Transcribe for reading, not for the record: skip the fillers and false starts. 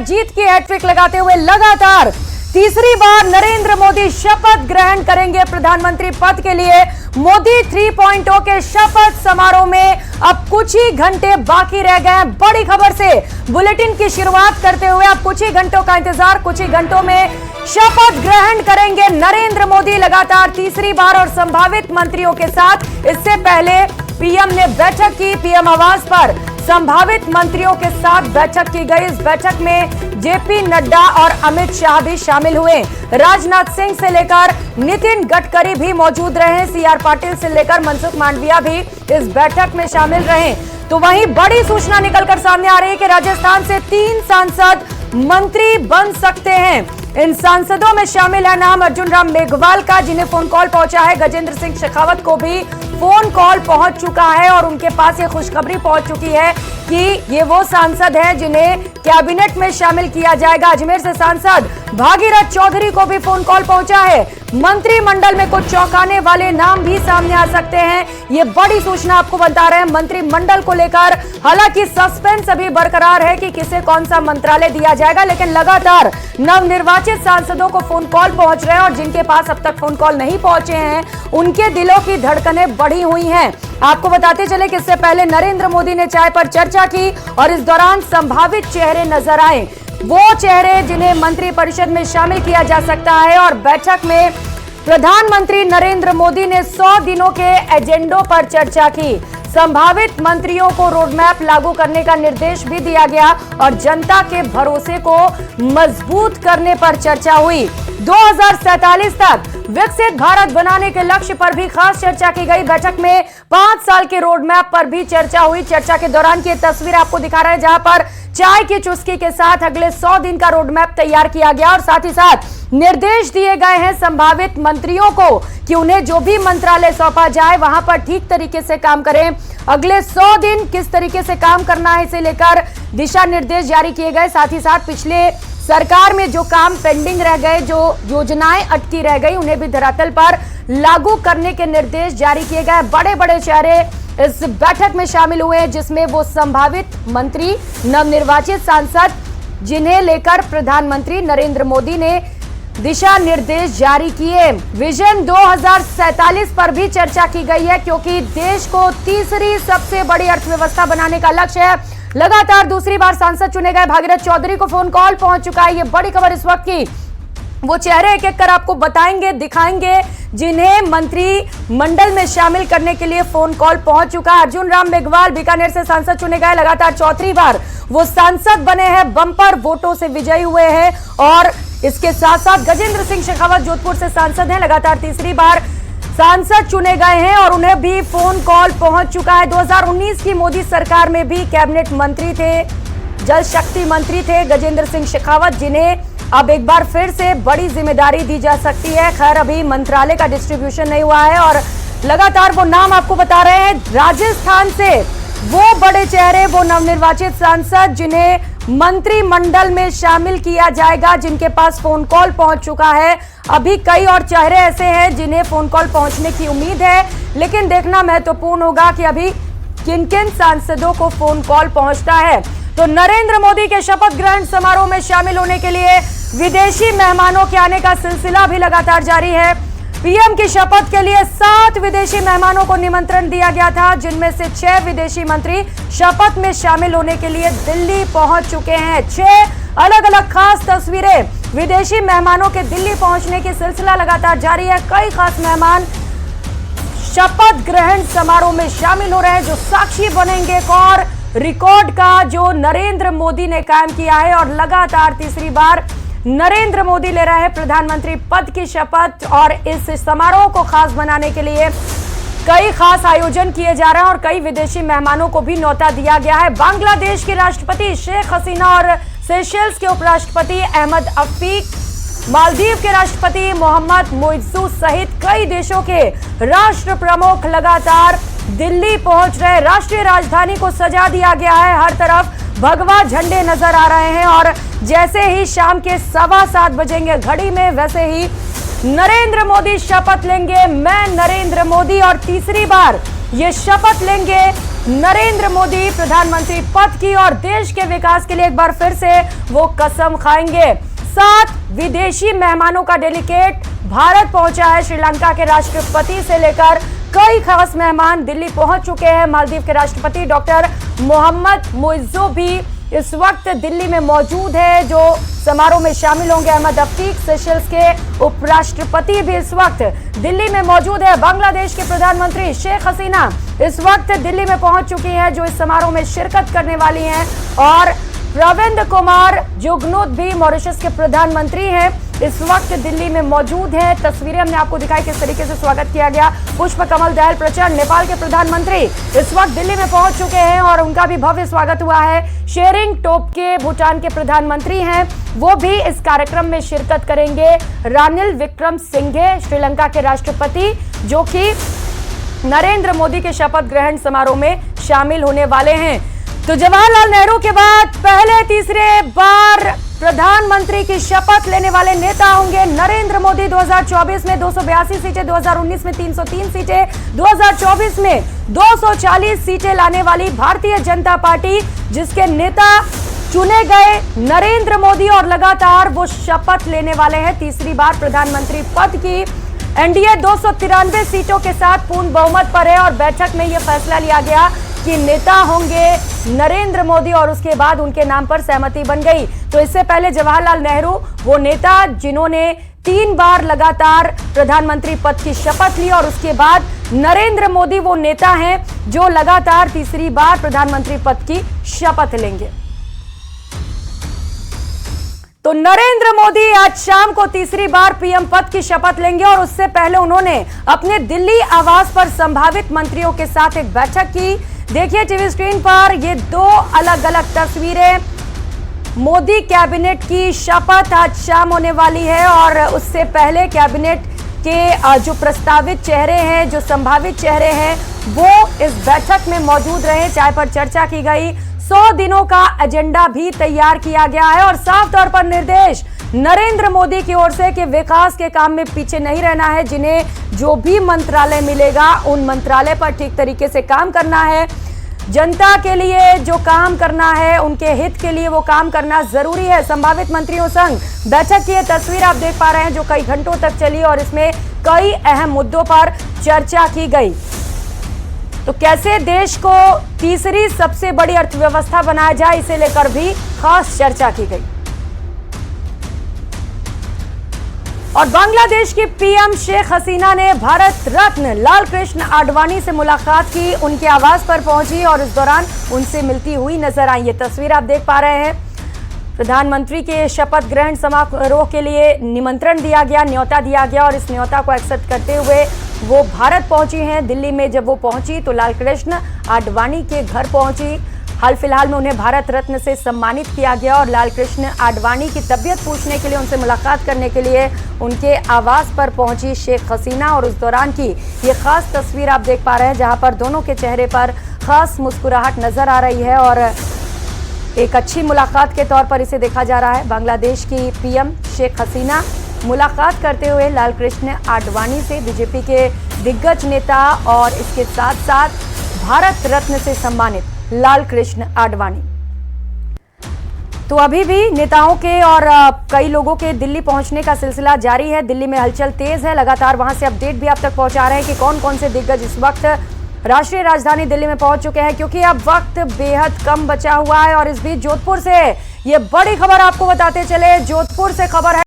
जीत की हैट्रिक लगाते हुए लगातार तीसरी बार नरेंद्र मोदी शपथ ग्रहण करेंगे प्रधानमंत्री पद के लिए। मोदी 3.0 के शपथ समारोह में अब कुछ ही घंटे बाकी रह गए हैं। बड़ी खबर से बुलेटिन की शुरुआत करते हुए अब कुछ ही घंटों का इंतजार, कुछ ही घंटों में शपथ ग्रहण करेंगे नरेंद्र मोदी लगातार तीसरी बार और संभावित मंत्रियों के साथ। इससे पहले पीएम ने बैठक की, पीएम आवास पर संभावित मंत्रियों के साथ बैठक की गई। इस बैठक में जेपी नड्डा और अमित शाह भी शामिल हुए। राजनाथ सिंह से लेकर नितिन गडकरी भी मौजूद रहे। सीआर पाटिल से लेकर मनसुख मांडविया भी इस बैठक में शामिल रहे। तो वहीं बड़ी सूचना निकलकर सामने आ रही है कि राजस्थान से 3 सांसद मंत्री बन सकते हैं। इन सांसदों में शामिल है नाम अर्जुन राम मेघवाल का, जिन्हें फोन कॉल पहुंचा है। गजेंद्र सिंह शेखावत को भी फोन कॉल पहुंच चुका है और उनके पास ये खुशखबरी पहुंच चुकी है कि ये वो सांसद हैं जिन्हें कैबिनेट में शामिल किया जाएगा। अजमेर से सांसद भागीरथ चौधरी को भी फोन कॉल पहुंचा है। मंत्रिमंडल में कुछ चौंकाने वाले नाम भी सामने आ सकते हैं। ये बड़ी सूचना आपको बता रहे हैं मंत्रिमंडल को लेकर। हालांकि सस्पेंस अभी बरकरार है कि किसे कौन सा मंत्रालय दिया जाएगा, लेकिन लगातार नवनिर्वाचित सांसदों को फोन कॉल पहुंच रहे हैं और जिनके पास अब तक फोन कॉल नहीं पहुंचे हैं उनके दिलों की धड़कनें बढ़ी हुई हैं। आपको बताते चले कि इससे पहले नरेंद्र मोदी ने चाय पर चर्चा की और इस दौरान संभावित चेहरे नजर आए, वो चेहरे जिन्हें मंत्रिपरिषद में शामिल किया जा सकता है। और बैठक में प्रधानमंत्री नरेंद्र मोदी ने 100 दिनों के एजेंडों पर चर्चा की। संभावित मंत्रियों को रोडमैप लागू करने का निर्देश भी दिया गया और जनता के भरोसे को मजबूत करने पर चर्चा हुई। 2047 तक विकसित भारत बनाने के लक्ष्य पर भी खास चर्चा की गई। बैठक में 5 साल के रोडमैप पर भी चर्चा हुई। चर्चा के दौरान की तस्वीर आपको दिखा रहे हैं, जहां पर चाय की चुस्की के साथ अगले 100 दिन का रोडमैप तैयार किया गया और साथ ही साथ निर्देश दिए गए हैं संभावित मंत्रियों को कि उन्हें जो भी मंत्रालय सौंपा जाए वहां पर ठीक तरीके से काम करें। अगले 100 दिन किस तरीके से काम करना है, इसे लेकर दिशा निर्देश जारी किए गए। साथ ही साथ पिछले सरकार में जो काम पेंडिंग रह गए, जो योजनाएं अटकी रह गई, उन्हें भी धरातल पर लागू करने के निर्देश जारी किए गए। बड़े बड़े चेहरे इस बैठक में शामिल हुए, जिसमें वो संभावित मंत्री, नवनिर्वाचित सांसद, जिन्हें लेकर प्रधानमंत्री नरेंद्र मोदी ने दिशा निर्देश जारी किए। विजन 2047 पर भी चर्चा की गई है, क्योंकि देश को तीसरी सबसे बड़ी अर्थव्यवस्था बनाने का लक्ष्य है। लगातार दूसरी बार सांसद चुने गए भागीरथ चौधरी को फोन कॉल पहुंच चुका है। ये बड़ी खबर इस वक्त की। वो चेहरे एक एक कर आपको बताएंगे, दिखाएंगे, जिन्हें मंत्री मंडल में शामिल करने के लिए फोन कॉल पहुंच चुका है। अर्जुन राम मेघवाल बीकानेर से सांसद चुने गए, लगातार चौथी बार वो सांसद बने हैं, बम्पर वोटों से विजयी हुए हैं। और इसके साथ साथ गजेंद्र सिंह शेखावत जोधपुर से सांसद हैं, लगातार तीसरी बार सांसद चुने गए हैं और उन्हें भी फोन कॉल पहुंच चुका है। 2019 की मोदी सरकार में भी कैबिनेट मंत्री थे, जल शक्ति मंत्री थे गजेंद्र सिंह शेखावत, जिन्हें अब एक बार फिर से बड़ी जिम्मेदारी दी जा सकती है। खैर अभी मंत्रालय का डिस्ट्रीब्यूशन नहीं हुआ है और लगातार वो नाम आपको बता रहे हैं। राजस्थान से वो बड़े चेहरे, वो नवनिर्वाचित सांसद जिन्हें मंत्रिमंडल में शामिल किया जाएगा, जिनके पास फोन कॉल पहुंच चुका है। अभी कई और चेहरे ऐसे हैं जिन्हें फोन कॉल पहुंचने की उम्मीद है, लेकिन देखना महत्वपूर्ण होगा कि अभी किन किन सांसदों को फोन कॉल पहुंचता है। तो नरेंद्र मोदी के शपथ ग्रहण समारोह में शामिल होने के लिए विदेशी मेहमानों के आने का सिलसिला भी लगातार जारी है। पीएम की शपथ के लिए 7 विदेशी मेहमानों को निमंत्रण दिया गया था, जिनमें से 6 विदेशी मंत्री शपथ में शामिल होने के लिए दिल्ली पहुंच चुके हैं। 6 अलग अलग खास तस्वीरें विदेशी मेहमानों के दिल्ली पहुंचने की सिलसिला लगातार जारी है। कई खास मेहमान शपथ ग्रहण समारोह में शामिल हो रहे हैं, जो साक्षी बनेंगे एक और रिकॉर्ड का जो नरेंद्र मोदी ने कायम किया है। और लगातार तीसरी बार नरेंद्र मोदी ले रहे हैं प्रधानमंत्री पद की शपथ और इस समारोह को खास बनाने के लिए कई खास आयोजन किए जा रहे हैं और कई विदेशी मेहमानों को भी न्योता दिया गया है। बांग्लादेश की राष्ट्रपति शेख हसीना और सेशेल्स के उपराष्ट्रपति अहमद अफीक, मालदीव के राष्ट्रपति मोहम्मद मोइज़ू सहित कई देशों के राष्ट्र प्रमुख लगातार दिल्ली पहुंच रहे। राष्ट्रीय राजधानी को सजा दिया गया है, हर तरफ भगवा झंडे नजर आ रहे हैं और जैसे ही शाम के 7:15 बजेंगे घड़ी में, वैसे ही नरेंद्र मोदी शपथ लेंगे। मैं नरेंद्र मोदी, और तीसरी बार ये शपथ लेंगे नरेंद्र मोदी प्रधानमंत्री पद की और देश के विकास के लिए एक बार फिर से वो कसम खाएंगे। 7 विदेशी मेहमानों का डेलीगेट भारत पहुंचा है। श्रीलंका के राष्ट्रपति से लेकर कई खास मेहमान दिल्ली पहुंच चुके हैं। मालदीव के राष्ट्रपति डॉक्टर मोहम्मद मुइज्जो भी इस वक्त दिल्ली में मौजूद है, जो समारोह में शामिल होंगे। अहमद अतीक सेशल्स के उपराष्ट्रपति भी इस वक्त दिल्ली में मौजूद है। बांग्लादेश के प्रधानमंत्री शेख हसीना इस वक्त दिल्ली में पहुंच चुकी हैं, जो इस समारोह में शिरकत करने वाली हैं। और प्रविंद कुमार जुगनूथ भी मॉरिशस के प्रधानमंत्री हैं, इस वक्त दिल्ली में मौजूद हैं। तस्वीरें हमने आपको दिखाई किस तरीके से स्वागत किया गया। पुष्प कमल दहल प्रचंड नेपाल के प्रधानमंत्री इस वक्त दिल्ली में पहुंच चुके हैं और उनका भी भव्य स्वागत हुआ है। शेरिंग टोब्गे भूटान के प्रधानमंत्री हैं, वो भी इस कार्यक्रम में शिरकत करेंगे। रानिल विक्रमसिंघे श्रीलंका के राष्ट्रपति, जो कि नरेंद्र मोदी के शपथ ग्रहण समारोह में शामिल होने वाले हैं। तो जवाहरलाल नेहरू के बाद पहले तीसरे बार प्रधानमंत्री की शपथ लेने वाले नेता होंगे नरेंद्र मोदी। 2024 में 282 सीटें, 2019 में 303 सीटें, 2024 में 240 सीटें लाने वाली भारतीय जनता पार्टी, जिसके नेता चुने गए नरेंद्र मोदी और लगातार वो शपथ लेने वाले हैं तीसरी बार प्रधानमंत्री पद की। एनडीए 293 सीटों के साथ पूर्ण बहुमत पर है और बैठक में यह फैसला लिया गया कि नेता होंगे नरेंद्र मोदी और उसके बाद उनके नाम पर सहमति बन गई। तो इससे पहले जवाहरलाल नेहरू वो नेता जिन्होंने 3 बार लगातार प्रधानमंत्री पद की शपथ ली और उसके बाद नरेंद्र मोदी वो नेता हैं जो लगातार तीसरी बार प्रधानमंत्री पद की शपथ लेंगे। तो नरेंद्र मोदी आज शाम को तीसरी बार पीएम पद की शपथ लेंगे और उससे पहले उन्होंने अपने दिल्ली आवास पर संभावित मंत्रियों के साथ एक बैठक की। देखिए टीवी स्क्रीन पर ये 2 अलग अलग तस्वीरें। मोदी कैबिनेट की शपथ आज शाम होने वाली है और उससे पहले कैबिनेट के जो प्रस्तावित चेहरे हैं, जो संभावित चेहरे हैं, वो इस बैठक में मौजूद रहे। चाय पर चर्चा की गई। 100 दिनों का एजेंडा भी तैयार किया गया है और साफ तौर पर निर्देश नरेंद्र मोदी की ओर से कि विकास के काम में पीछे नहीं रहना है। जिन्हें जो भी मंत्रालय मिलेगा उन मंत्रालय पर ठीक तरीके से काम करना है। जनता के लिए जो काम करना है, उनके हित के लिए वो काम करना जरूरी है। संभावित मंत्रियों संग बैठक की ये तस्वीर आप देख पा रहे हैं, जो कई घंटों तक चली और इसमें कई अहम मुद्दों पर चर्चा की गई। तो कैसे देश को तीसरी सबसे बड़ी अर्थव्यवस्था बनाया जाए, इसे लेकर भी खास चर्चा की गई। और बांग्लादेश की पीएम शेख हसीना ने भारत रत्न लाल कृष्ण आडवाणी से मुलाकात की, उनके आवास पर पहुंची और इस दौरान उनसे मिलती हुई नजर आई। ये तस्वीर आप देख पा रहे हैं। प्रधानमंत्री के शपथ ग्रहण समारोह के लिए निमंत्रण दिया गया, न्योता दिया गया और इस न्योता को एक्सेप्ट करते हुए वो भारत पहुंची हैं। दिल्ली में जब वो पहुंची तो लाल कृष्ण आडवाणी के घर पहुंची। हाल फिलहाल में उन्हें भारत रत्न से सम्मानित किया गया और लाल कृष्ण आडवाणी की तबीयत पूछने के लिए, उनसे मुलाकात करने के लिए उनके आवास पर पहुंची शेख हसीना। और उस दौरान की ये खास तस्वीर आप देख पा रहे हैं, जहां पर दोनों के चेहरे पर खास मुस्कुराहट नजर आ रही है और एक अच्छी मुलाकात के तौर पर इसे देखा जा रहा है। बांग्लादेश की पीएम शेख हसीना मुलाकात करते हुए लाल कृष्ण आडवाणी से, बीजेपी के दिग्गज नेता और इसके साथ साथ भारत रत्न से सम्मानित लाल कृष्ण आडवाणी। तो अभी भी नेताओं के और कई लोगों के दिल्ली पहुंचने का सिलसिला जारी है। दिल्ली में हलचल तेज है, लगातार वहां से अपडेट भी आप तक पहुंचा रहे हैं कि कौन कौन से दिग्गज इस वक्त राष्ट्रीय राजधानी दिल्ली में पहुंच चुके हैं, क्योंकि अब वक्त बेहद कम बचा हुआ है। और इस बीच जोधपुर से ये बड़ी खबर आपको बताते चले, जोधपुर से खबर है